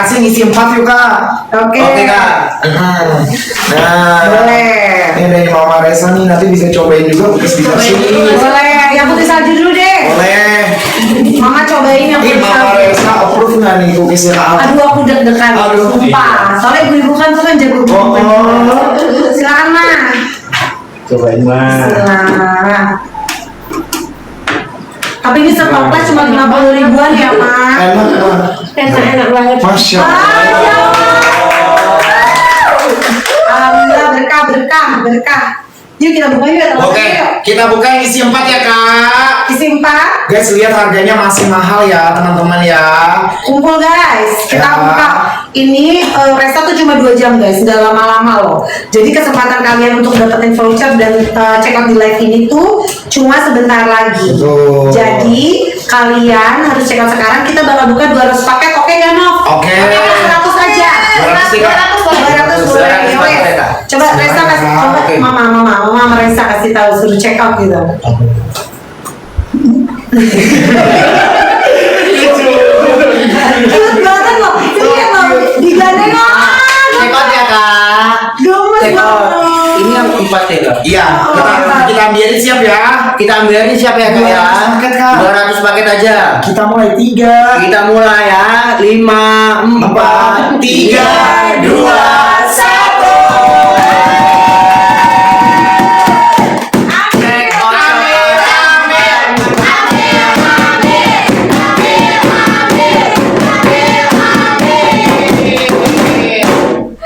asing isi 4 yuk Kak. Oke. Oke Kak. Nah, Boleh. ini dari Mama Resa nih, nanti bisa cobain juga cookies bitter sini. Boleh. Yang putih salju dulu deh. Boleh. Mama cobain yang Ini putih Mama salju. Resa approve nggak nih cookiesnya Kak? Aduh, aku deg-degan. Aduh. Sumpah. Soalnya ibu-ibu kan tuh kan jago. Silakan Ma. Cobain mah. Silakan. Tapi ini setoples cuma 50 ribuan ya, Ma. Enak Kak. Enak banget. Masya Allah. Alhamdulillah, berkah. Yuk kita buka yuk ya, teman-teman. Oke, Yuk. kita buka yang isi 4 ya Kak. Isi 4. Guys, lihat harganya masih mahal ya teman-teman ya. Kumpul guys, kita Ya. buka. Ini Resta tuh cuma 2 jam guys, nggak lama-lama loh. Jadi kesempatan kalian untuk dapetin voucher dan check out di live ini tuh cuma sebentar lagi. Betul. Jadi kalian harus check out sekarang. Kita bakal buka 200 paket, oke gak Nov? Oke. 100 aja. 200 nih, Kak. 200 boleh. 200 paket ya, Kak. Coba Resta kasih, coba Oke. Mama Resta kasih tahu suruh check out gitu. Cute banget loh. Ini loh, digandeng loh. Check out ya Kak. Gemes Check out. banget. Ini yang 4 ya Kak. Iya, kita ambilin siap ya. Kita ambilin siapa ya Kak ya? 200 paket, Kak. 200 paket aja. Kita mulai 3. Kita mulai ya. 5, 4, 3, 2, 1. Check out.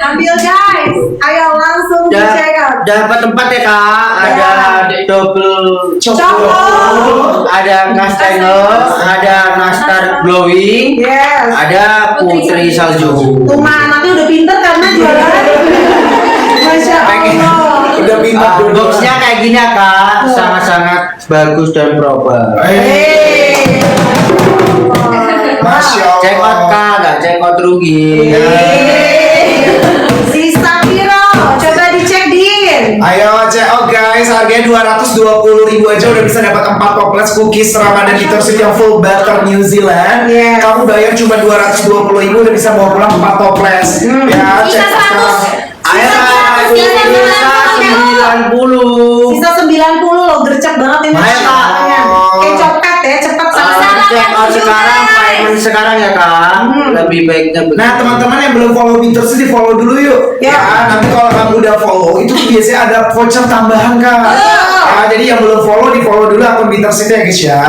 Ambil guys. Ayo langsung di check out. Dapat tempat ya Kak. Ada double Coklat. ada kastengel, ada nastar glowing, Yes. ada putri salju. Tuh Ma, nanti udah pinter karena jualan. Masya Allah. Udah pintar dulu. Boxnya kayak gini ya Kak, sangat-sangat bagus dan proper. Hey. Masya Allah. Check out Kak, nggak check out rugi. Sisa piro, coba dicek din. Ayo check out guys, harganya 220.000 aja udah bisa dapat 4 toples cookies Ramadan Bitter Sweet yang full butter New Zealand. Yes. Kamu bayar cuma 220.000 udah bisa bawa pulang 4 toples. Ya, Bisa check out 100. sekarang. Ayo Kak, Sisa bisa 90. Sisa 90 loh, gercep banget ini. Ayo, Kak. Kayak copet ya, cepet sama. Check out sekarang, payment sekarang ya Kak. Lebih baiknya begitu. Nah teman-teman yang belum follow Bitter Sweet di follow dulu yuk. Ya. Nanti kalau kamu udah follow itu biasanya ada voucher tambahan Kak. Ya, jadi yang belum follow di follow dulu akun Bitter Sweet ya guys ya.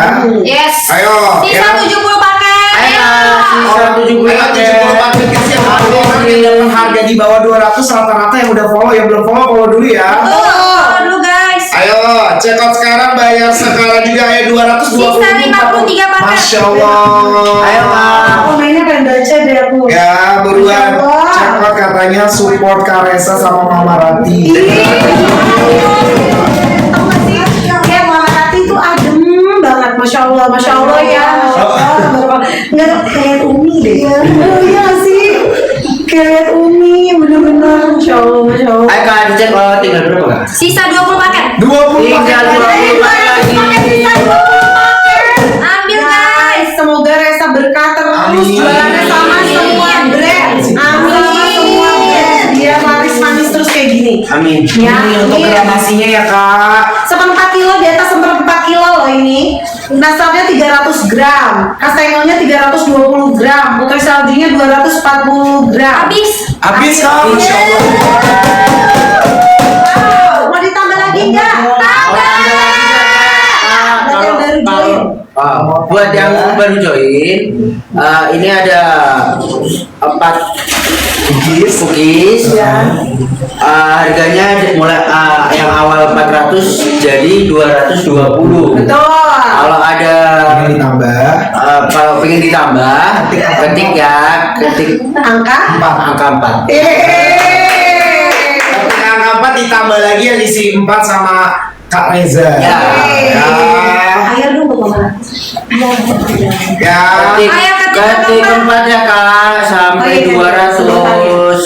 Yes. Ayo, Sisa ya. 70 paket. Ayo, sisa 70 Ayo, 70 paket guys yang ada orang yang dapat harga di bawah 200 rata-rata yang udah follow, yang belum follow dulu ya. Follow dulu guys. Ayo, check out sekarang, bayar sekarang juga ya 220. Sisa 53 paket. Masya Allah. Ayo Kak. Komennya pengen baca deh aku. Ya, buruan. Masya Allah. Check out katanya support Karesa sama Mama Rati. Tahu gak sih? Kayak Mama Rati tuh adem banget, masya Allah ya. Nggak kayak Umi deh. Iya nggak sih? Kayak Umi, bener-bener, masya Allah. Ayo Kak, dicek oh, tinggal berapa Kak? Sisa 20 paket. 20 Tinggal 20 paket lagi. Ambil guys. Semoga Resa berkah terus, Amin. jualannya sama semua brand. Amin. Sama semua brand. Biar manis-manis terus kayak gini. Amin. Ya, Ini untuk amin. gramasinya ya Kak. 1/4 kilo, di atas 1/4 kilo loh ini. Nastarnya 300 gram, kastengelnya 320 gram, putri saljunya 240 gram. Habis. Habis Kak. Masya Allah. Wow, mau ditambah lagi nggak? Buat yang baru join. Buat yang baru join, ini ada 4 cookies. Ya. Harganya mulai yang awal 400 jadi 220. Betul. Kalau ada Ini ditambah. kalau pengen ditambah, ketik Angka? angka 4. Ketika angka 4 ditambah lagi yang isi 4 sama Kak Reza. Ya. Ya. Ayo dulu Mama. Ya. Ketik 4 ya Kak sampai 200.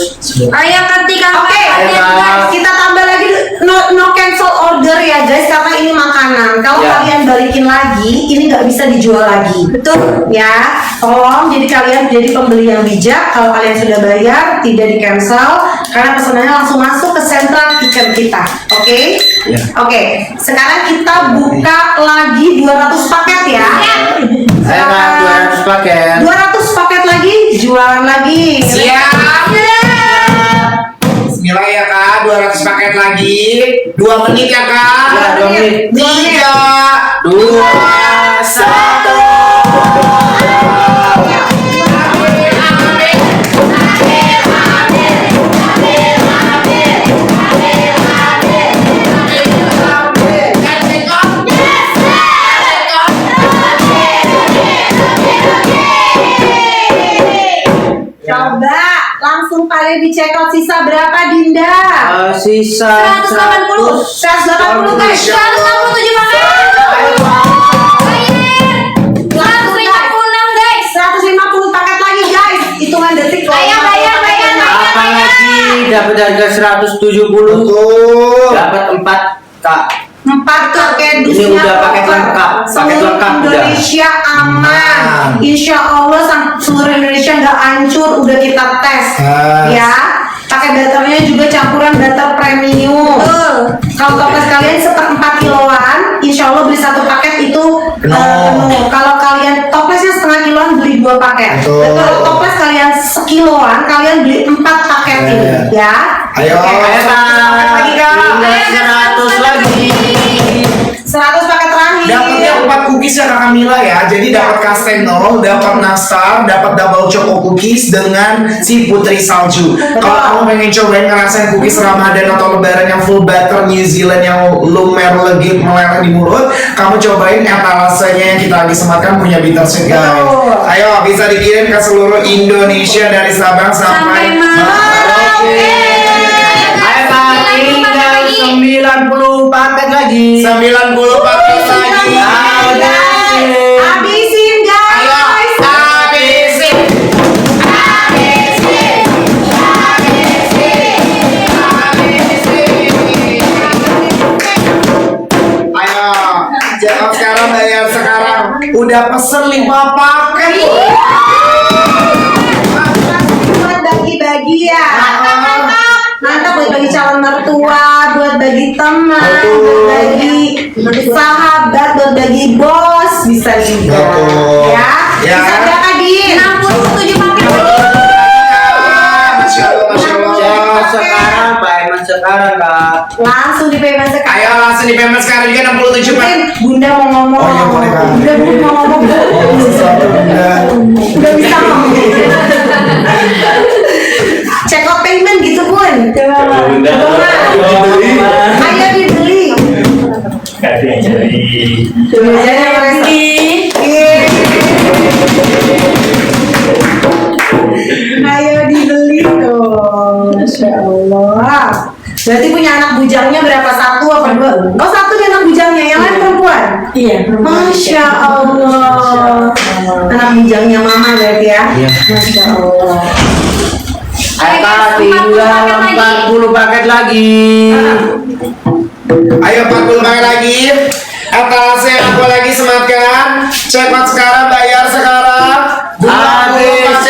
Ayo ketik Oke, Ayo, kita tambah lagi no cancel order ya guys karena ini makanan. Kalau Ya. kalian balikin lagi, ini nggak bisa dijual lagi. Betul ya. Tolong jadi kalian jadi pembeli yang bijak. Kalau kalian sudah bayar, tidak di cancel karena pesanannya langsung masuk ke sentral kitchen kita. Oke? Ya. Oke. Sekarang kita buka lagi 200 paket ya. Ayo Kak, 200 paket. 200 paket lagi, jualan lagi. Siap. Bismillah ya kak, 200 paket lagi. 2 menit ya kak. Ya, 2 menit. 3, 2, 1. Coba langsung kalian dicek out sisa berapa Dinda? Sisa 180. 180 guys. 167 paket. 156 guys. 150 paket lagi guys. Hitungan detik loh. Bayar. Apalagi dapat harga 170. Betul. Dapat 4 Kak. 4 paket Ini dusnya udah paket cover. lengkap, paket Seluruh lengkap udah. Indonesia aman. Insya Allah seluruh Indonesia nggak hancur. Udah kita tes ya. Pakai butternya juga campuran butter premium. Kalau toples kalian 1/4 kiloan, insya Allah beli 1 paket itu penuh. Kalau kalian toplesnya setengah kiloan beli 2 paket. Betul. Dan kalau toples kalian sekiloan, kalian beli 4 paket ini ya. Ayo. Oke, Ayo 100 paket lagi kak. Tinggal 100 lagi. 100 paket terakhir. Dapatnya 4 cookies ya Kak Camilla ya. Jadi dapat kastengel, dapat nastar, dapat double choco cookies dengan si putri salju. Kalau kamu pengen cobain ngerasain cookies Ramadan atau Lebaran yang full butter New Zealand yang lumer legit meleleh di mulut, kamu cobain etalasenya yang kita lagi sematkan punya Bittersweet guys. Betul. Ayo bisa dikirim ke seluruh Indonesia dari Sabang sampai Sampai Merauke. Ayo Kak, tinggal 90 paket lagi. 90 paket lagi. Habisin guys. Ayo, habisin. Ayo, jangan sekarang bayar sekarang. Udah pesen 5 paket. Buat bagi-bagi ya. Mantap buat bagi calon mertua, buat bagi teman, buat bagi sahabat, buat bagi bos, bisa juga. Betul. Ya. Ya. Bisa berapa Din? 67 paket. Masya Allah, Masya Allah. Sekarang payment sekarang Kak. Langsung di payment sekarang. Ayo langsung di payment sekarang juga 67 paket. Mungkin Bunda mau ngomong. Oh, iya, boleh, Kak. Bunda mau ngomong. Sesuatu Bunda. Udah bisa ngomong. Check out payment gitu Bun. Bunda. Ayo dibeli. Kasih yang jadi. Ayo dibeli tuh. Masya Allah. Berarti punya anak bujangnya berapa? 1 apa 2? Oh 1 nih anak bujangnya, yang lain perempuan? Iya. Masya Allah. Anak bujangnya mama berarti ya? Iya. Masya Allah. Ayo Kak, tinggal 40 paket lagi. Ayo 40 paket lagi. Etalase aku lagi sematkan. Check out sekarang, bayar sekarang. 20 ABC.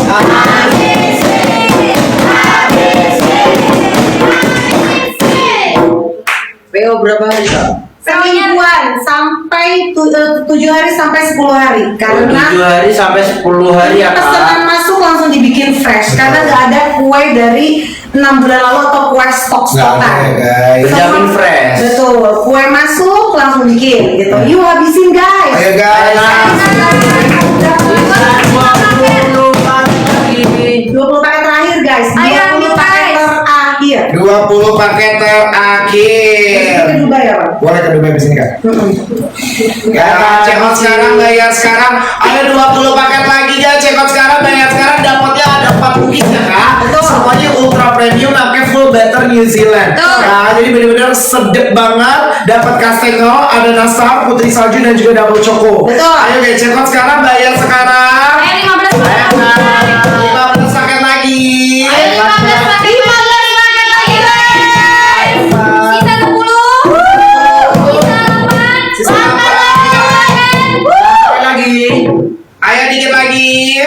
paket lagi. PO berapa hari Kak? Semingguan sampai 7 hari sampai 10 hari karena 7 hari sampai 10 hari ya pesanan Kak. masuk langsung dibikin fresh karena nggak ada kue dari 6 bulan lalu atau kue stok-stokan. Nggak ada, guys. Berjamin fresh. Betul, kue masuk langsung bikin gitu. Yuk habisin guys. Ayo guys. 20 paket lagi. 20 paket terakhir guys. Ayo, 20 paket guys. terakhir. 20 paket terakhir. Ke Dubai ya, Pak? Boleh ke Dubai di sini Kak? Ya, check out sekarang, bayar sekarang. Ayo 20 paket lagi ya, check out sekarang, bayar sekarang. Dapatnya ada 4 cookies ya Kak. Betul. Semuanya ultra premium, pakai full butter New Zealand. Betul. Nah, jadi benar-benar sedap banget. Dapat kastengel, ada nastar, putri salju dan juga double choco. Betul. Ayo guys, check out sekarang, bayar sekarang. Ayo 15 paket. 15 paket lagi. Ayo 15 paket. 15 paket lagi guys. Sisa 10. lagi.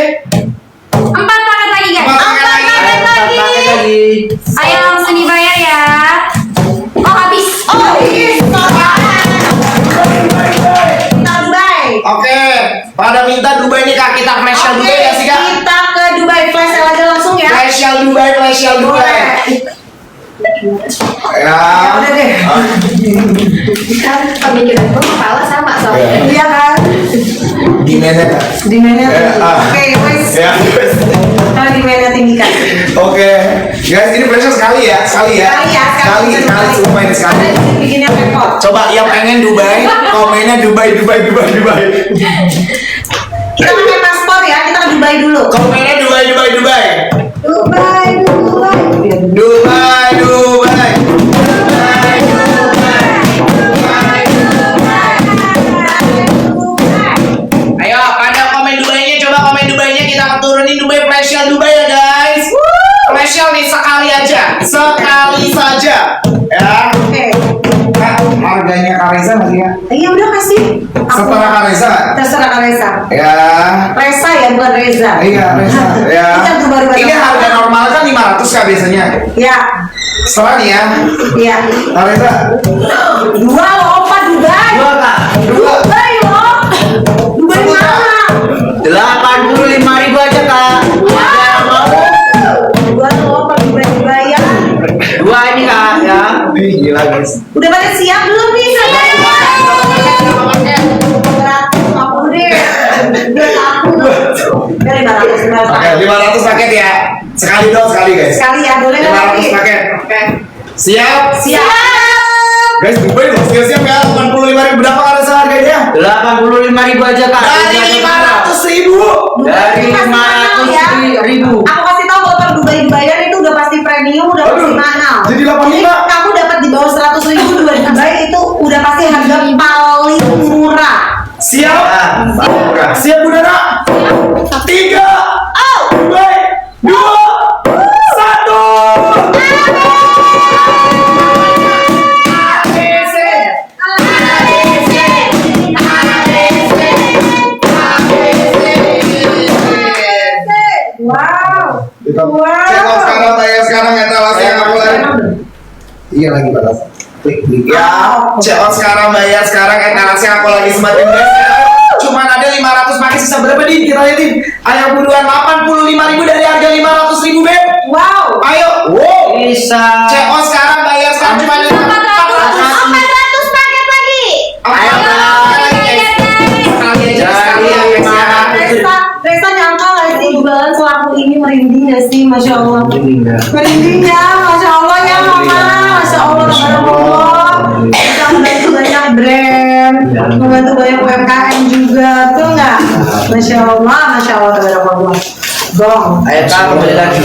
4 paket lagi guys. 4 paket lagi. Ayo, 4 paket lagi. Ayo langsung dibayar ya. Oh habis. Oh, bisa. Kita Dubai. Oke, pada minta Dubai nih Kak, kita flash sale Dubai ya sih Kak? Kita ke Dubai flash sale aja langsung ya. Flash sale Dubai, flash sale Dubai. Ya. Udah deh. Kan pemikiran gue kepala sama soalnya. Iya kan? Gimana Kak? Demandnya Ya, tinggi. Oke, wes. Ya. Kalau demandnya tinggi kan. Oke, guys ini flash sale sekali ya, sekali ya. Sekali semua ini sekali. Bikinnya repot. Coba yang pengen Dubai, komennya Dubai. Kita pakai paspor ya, kita ke Dubai dulu. Komennya Dubai. Dubai. Ayo, pada komen Dubainya, coba komen Dubainya kita turunin Dubai flash sale Dubai ya guys. Flash sale nih sekali saja, ya. Oke. Kak, harganya Kareza nggak sih ya? Iya udah kasih. Setara Kareza. Terserah Kak Reza. Ya. Reza ya, bukan Reza. Iya, Reza. Ya. Kita tuh baru Ini harga normal kan 500 Kak biasanya. Ya, Setelah nih ya. iya. Kareza. Dua loh, opa Dubai. 2 Kak. Dubai loh. Dubai mana? 85.000 aja Kak. Ada yang mau? Dua loh, opa Dubai ya. 2 ini Kak ya. Ih, gila guys. Udah pada siap belum nih? Aku deh. Udah aku. Dari 500. Oke, 500 paket ya. Sekali guys. Sekali ya, boleh nggak 500 lagi? paket. Siap. Siap. Guys, Dubai loh, siap ya. 85.000 berapa Kareza harganya? 85.000 aja Kak. Dari 500.000. Dari ya. 500.000. Aku kasih tahu kalau Dubai dibayar itu udah pasti premium, udah pasti mahal. Jadi 85. Jadi kamu dapat di bawah 100.000 Dubai itu udah pasti harga paling murah. Siap. Siap Bu Nana. 3. Dubai. 2. 1. Wow. Cekot sekarang, bayar sekarang etalase yang aku lagi. Iya lagi balas. Klik. Ya, cekot sekarang, bayar sekarang etalase yang aku lagi semakin guys. Cuman ada 500 pakai sisa berapa nih? Kita liatin. Ayo buruan 85.000 dari harga 500.000 Beb. Wow. Ayo. Wow. Bisa. Cekot sekarang, bayar sekarang cuma 400 paket lagi. Ayo. Sekali aja, sekali ya guys ya. Reza nyangka gak sih jualan selaku ini merinding gak sih? Masya Allah. Merinding ya, Masya Allah ya Mama. Masya Allah, tabarakallah. Kita membantu banyak brand, membantu banyak UMKM juga, tuh nggak? Masya Allah, tabarakallah. Gong. Ayo Kak, kembali lagi.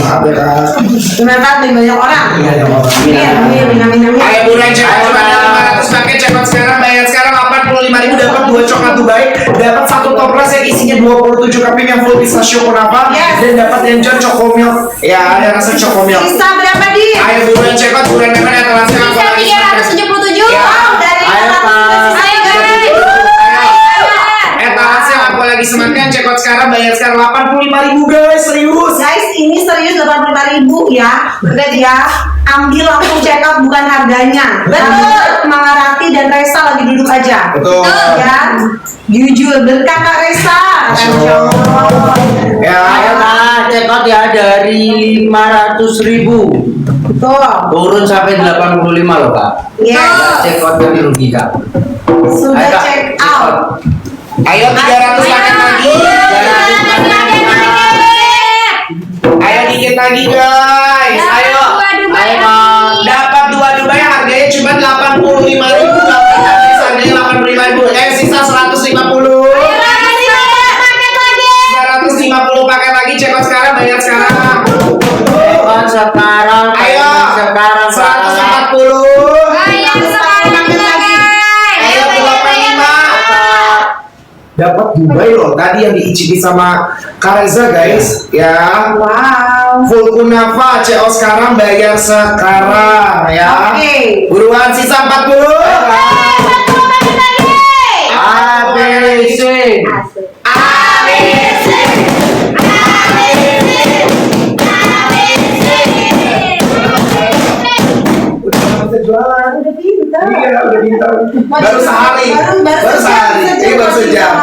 Terima kasih banyak orang. Amin. Ayo buruan cekot cuma ada 500 paket cekot sekarang, bayar sekarang 85.000 dapat 2 coklat Dubai, dapat 1 toples yang isinya 27 keping yang full pistachio kunapa, dan dapat enjon chokomilk. Ya, ada rasa chokomilk. Sisa berapa di? Ayo buruan cekot, buruan mana etalase yang aku Bisa lagi. 377. Ya. Wow, dari Ayo, Kak. Ayo guys. Etalase yang aku lagi semakan cekot sekarang, bayar sekarang 85.000 guys, serius. Guys, ini serius 85.000 ya. Udah ya. Ambil langsung check out bukan harganya. Betul. Maharati dan Reza lagi duduk aja. Betul. Ya. Jujur berkah Kak Reza. Masya Allah. Ya. Ayo Kak, check out ya dari 500.000 Betul. turun sampai 85 loh Kak. Yes. Check out yang rugi Kak. Sudah Ayo, Kak, check out. Ayo 300 paket lagi. Ayo dikit lagi guys. Ayo. Ayo Kak. Dapat 2 Dubai harganya cuma 85.000. Dapat habis harganya 85.000. Sisa 150. 150 paket lagi cekot sekarang, bayar sekarang. Check out sekarang. Ayo. Sekarang Kak. 140. Ayo sekarang lagi. Ayo 25. Dapat Dubai loh. Tadi yang diicipi sama Kareza guys. Ya. Wow. Full kunafa CO sekarang, bayar sekarang ya. Oke. Buruan sisa 40. ABC. ABC. Baru sehari. Baru sehari. Ini baru sejam.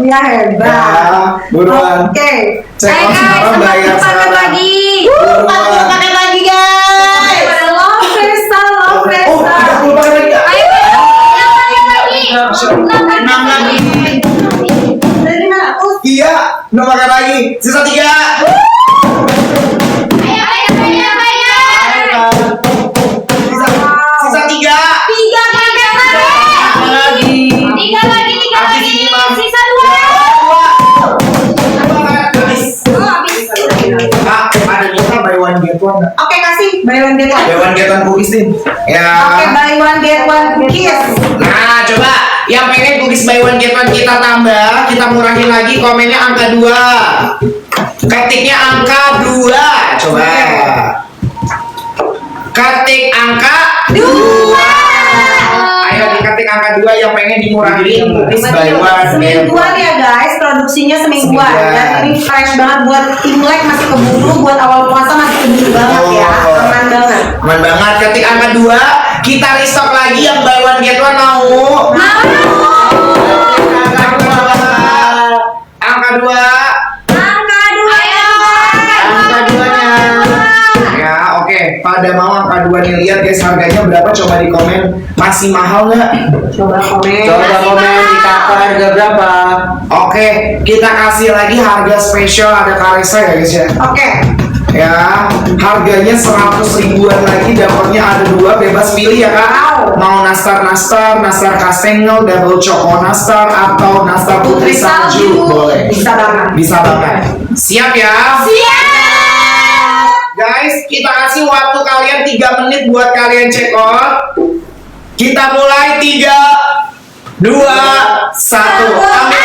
Ya hebat. Ya, buruan. Oke. Check out sekarang, bayar sekarang. lagi. Buruan. Pakai lagi guys. Love Vesta, love Oh, Vesta. 30 pakai lagi. Enam lagi. Dari mana? Oh, Iya, 6 pakai lagi. Sisa 3. Sisa 3. Ada kita buy one get one. Oke, kasih buy one get one. Buy one get one cookies nih. Ya. Oke, buy one get one cookies. Nah, coba yang pengen cookies buy one get one kita tambah, kita murahin lagi, komennya angka 2. Ketiknya angka 2. Coba. Ketik angka 2. Ayo diketik angka 2 yang pengen dimurahin cookies buy one get one. Semingguan ya guys, produksinya semingguan. Semingguan. Dan ini fresh banget buat Imlek masih keburu, buat awal puasa masih keburu banget ya. Aman banget. Aman banget. Ketik angka 2, kita restock lagi yang buy one get one mau. Angka 2. Angka 2-nya. Ya, oke. Pada mau angka 2 nih, lihat guys harganya berapa, coba di komen. Masih mahal nggak? Coba komen. Coba komen di kakak harga berapa? Oke, kita kasih lagi harga spesial, ada Karesa ya guys ya. Oke. Ya, harganya 100 ribuan lagi, dapatnya ada 2, bebas pilih ya kak. Mau nastar kastengel, double choco nastar, atau nastar putri salju, boleh. Bisa banget. Bisa banget. Siap ya? Guys, kita kasih waktu kalian 3 menit buat kalian check out. Kita mulai 3, 2, 1. Ambil.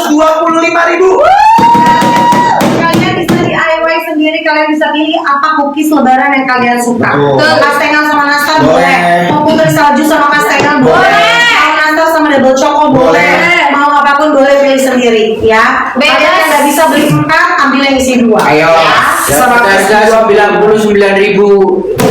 125.000. Kalian bisa DIY sendiri, kalian bisa pilih apa cookies lebaran yang kalian suka. Betul. Kastengel sama nastar Boleh. boleh. Mau putri salju sama kastengel boleh. Mau nastar sama double choco boleh. Mau apapun boleh, pilih sendiri ya. Bebas. Kalian yang nggak bisa beli 4, ambil yang isi 2. Ayo. Harga 99.000.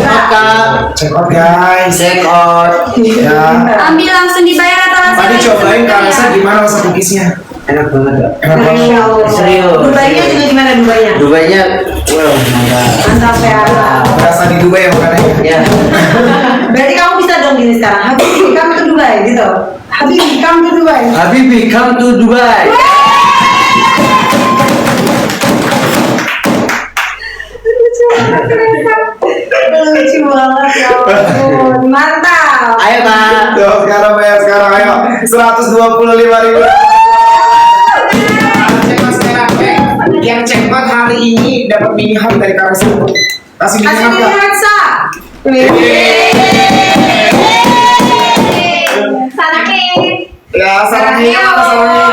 Maka Check out guys. check out. Ya. Ambil langsung dibayar atau langsung Tadi cobain Karesa gimana rasa cookiesnya? Enak banget gak? Enak banget. Masya Allah. Serius. Dubainya juga gimana Dubainya? Dubainya, wow, mantap. Mantap ya. Berasa di Dubai ya makannya. Ya. Berarti kamu bisa dong gini sekarang. Habibi, come to Dubai gitu. Habibi, come to Dubai. Habibi, come to Dubai. Lucu banget ya ampun. Mantap. Ayo kak. Tuh, sekarang bayar sekarang ayo. 125.000. Cepat sekarang, yang cepat hari ini dapat mini hub dari Karesa. Kasih mini Kasih hub ini Kak. Hansa. Ya, sarangnya apa sarangnya?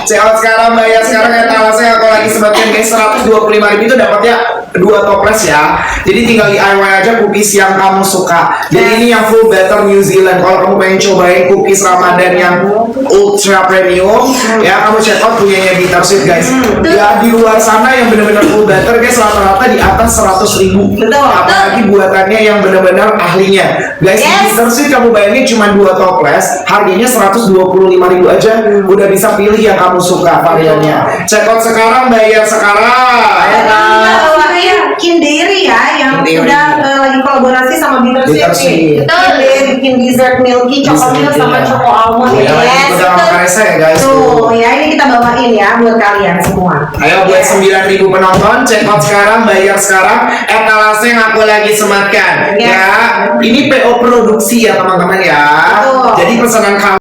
Check out sekarang, bayar sekarang ya talasnya. Kalau lagi sebutkan guys 125.000 itu dapatnya 2 toples ya. Jadi tinggal DIY aja cookies yang kamu suka. Jadi ini yang full butter New Zealand. Kalau kamu pengen cobain cookies Ramadan yang ultra premium, ya kamu check out punyanya Bittersweet guys. Ya di luar sana yang benar-benar full butter guys rata-rata di atas 100.000. Betul. Apalagi buatannya yang benar-benar ahlinya. Guys, di Bittersweet kamu bayarnya cuma 2 toples, harganya 125.000 aja. Udah bisa pilih yang kamu suka variannya. Check out sekarang, bayar sekarang. Bikin Dairy ya, yang Dairy. udah lagi kolaborasi sama Bittersweet Bittersweet. nih. Betul. Dia bikin dessert milky, choco milk sama choco almond. Ya, lagi udah sama Karesa ya guys. Tuh, ya ini kita bawain ya buat kalian semua. Ayo buat 9.000 penonton, check out sekarang, bayar sekarang. Etalase yang aku lagi sematkan. Yes. Ya, ini PO produksi ya teman-teman ya. Betul. Jadi pesanan kamu